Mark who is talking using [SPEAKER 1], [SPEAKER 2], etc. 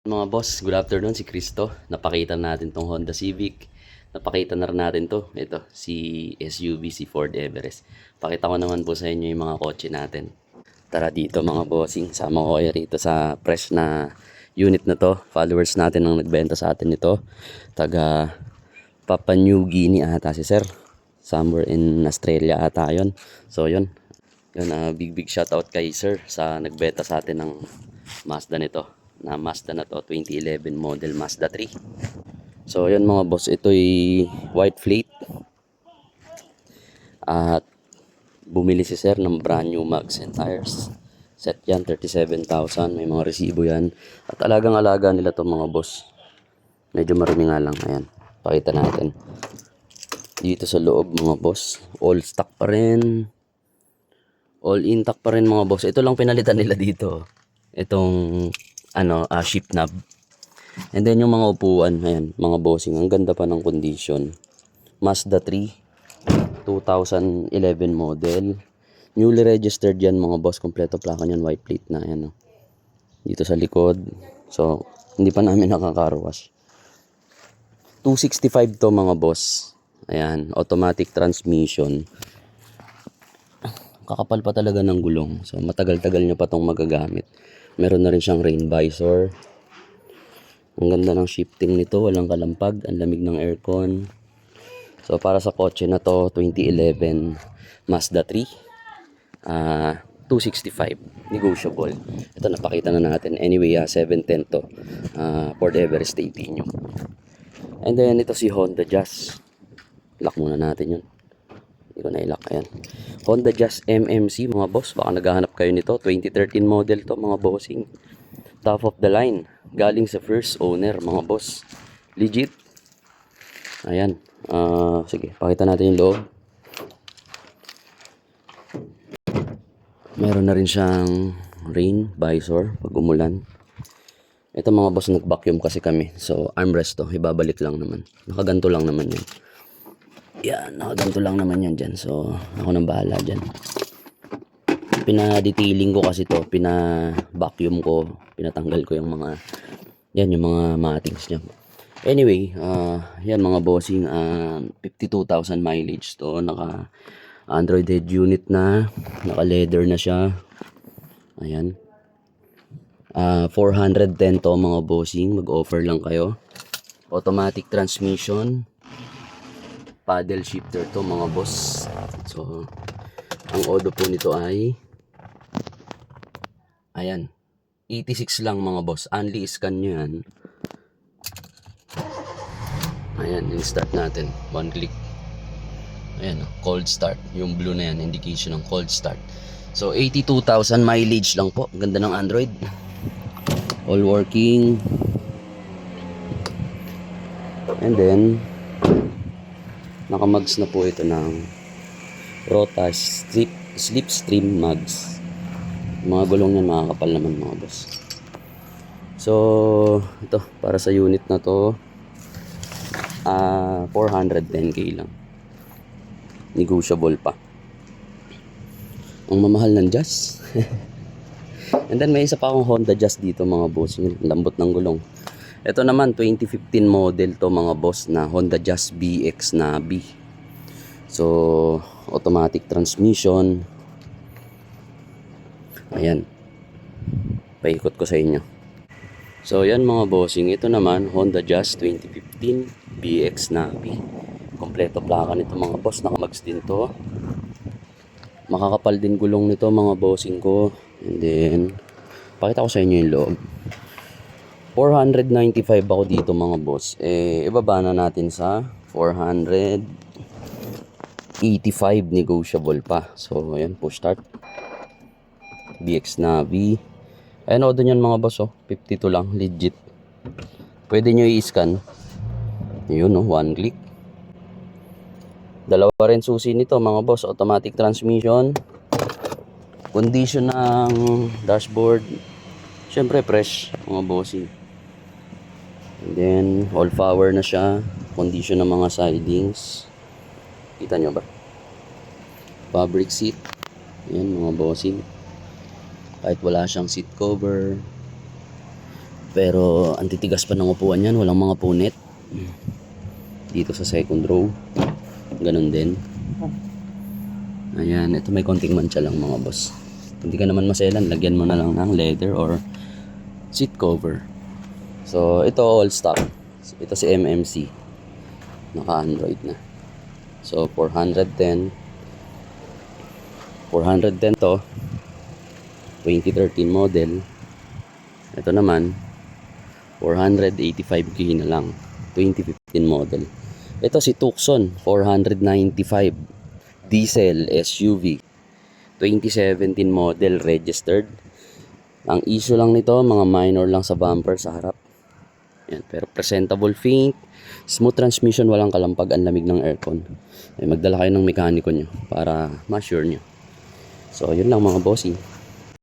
[SPEAKER 1] Mga boss, good afternoon, si Kristo. Napakita natin tong Honda Civic. Napakita na rin natin to. Ito, si SUV, si Ford Everest. Pakita ko naman po sa inyo yung mga kotse natin. Tara dito mga bossing. Sama ko kayo rito sa fresh na unit na to. Followers natin ang nagbenta sa atin nito. Taga Papua New Guinea ata si sir. Somewhere in Australia ata yun. So yun. Yun, big shoutout kay sir sa nagbenta sa atin ng Mazda nito. Na Mazda na to, 2011 model Mazda 3. So yun mga boss, ito'y white plate. At bumili si sir ng brand new mags and tires. Set yan, 37,000. May mga resibo yan. At alagang-alaga nila to mga boss. Medyo marumi nga lang. Ayan, pakita natin. Dito sa loob mga boss, all stock pa rin. All intact pa rin mga boss. Ito lang pinalitan nila dito. Itong shift knob. And then yung mga upuan, ayan, mga bossing, ang ganda pa ng condition. Mazda 3, 2011 model. Newly registered yan mga boss, kompleto plaka niyan, white plate na, ayan, oh. Dito sa likod. So, hindi pa namin nakaka-carwash. 265 to mga boss. Ayan, automatic transmission. Kakapal pa talaga ng gulong. So, matagal-tagal nyo pa tong magagamit. Meron na rin siyang rain visor. Ang ganda ng shifting nito, walang kalampag, ang lamig ng aircon. So para sa kotse na to, 2011 Mazda 3, 265, negotiable. Ito napakita na natin. Anyway, 710 to, Ford Everest AP nyo. And then ito si Honda Jazz. Lock muna natin yun. Hindi ko na-lock. Ayan, Honda Jazz MMC mga boss. Baka naghahanap kayo nito. 2013 model to mga bossing. Top of the line. Galing sa first owner mga boss. Legit. Ayan. Sige, pakita natin yung loob. Meron na rin siyang rain visor pag umulan. Ito mga boss, nag-vacuum kasi kami. So armrest to. Ibabalik lang naman. Nakaganto lang naman yun. Yan, nakaganto lang naman yan dyan. So, ako nang bahala dyan. Pinadetailing ko kasi to. Pina-vacuum ko. Pinatanggal ko yung mga, yan, yung mga mattings niya. Anyway, yan mga bossing, 52,000 mileage to. Naka Android head unit na. Naka leather na siya. Ayan. 410 to mga bossing. Mag-offer lang kayo. Automatic transmission. Paddle shifter to mga boss. So ang odo po nito ay ayan, 86 lang mga boss. Only scan nyo yan. Ayan, in-start natin, 1 click. Ayan, cold start. Yung blue na yan, indication ng cold start. So 82,000 mileage lang po. Ganda ng Android. All working. And then nakamags na po ito ng Rota Slipstream mags. Mga gulong yan makakapal naman mga boss. So ito para sa unit na to, 410k lang, negotiable pa. Ang mamahal ng Jazz. And then may isa pa akong Honda Jazz dito mga boss. Lambot ng gulong. Ito naman 2015 model to mga boss, na Honda Jazz BX na B. So automatic transmission. Ayan, paikot ko sa inyo. So yan mga bossing, ito naman Honda Jazz 2015 BX na B. Kompleto plaka nito mga boss. Nakamags din to. Makakapal din gulong nito mga bossing ko. And then pakita ko sa inyo yung loob. 495 ako dito mga boss. Ibaba na natin sa 485, negotiable pa. So ayan, push start. BX Navi. Ayan, o doon yan mga boss, 52 lang, legit. Pwede nyo i-scan. Yun, 1 click. Dalawa rin susi nito mga boss. Automatic transmission. Condition ng dashboard, syempre fresh mga bossing. And then all power na siya. Condition ng mga sidings, kita nyo ba? Fabric seat. Yan mga bossing. Kahit wala siyang seat cover, Pero ang titigas pa ng upuan yan, walang mga punit. Dito sa second row, ganun din. Ayan, ito may konting mancha lang mga boss. Hindi ka naman maselan, lagyan mo na lang ng leather or seat cover. So ito all stock. Ito si MMC, naka-Android na. So 410 to, 2013 model. Ito naman 485k na lang, 2015 model. Ito si Tucson, 495 diesel SUV, 2017 model, registered. Ang issue lang nito, mga minor lang sa bumper sa harap. Yan, pero presentable paint, smooth transmission, walang kalampag, ang lamig ng aircon. Magdala kayo ng mekaniko nyo para ma-sure nyo. So yun lang mga bossing.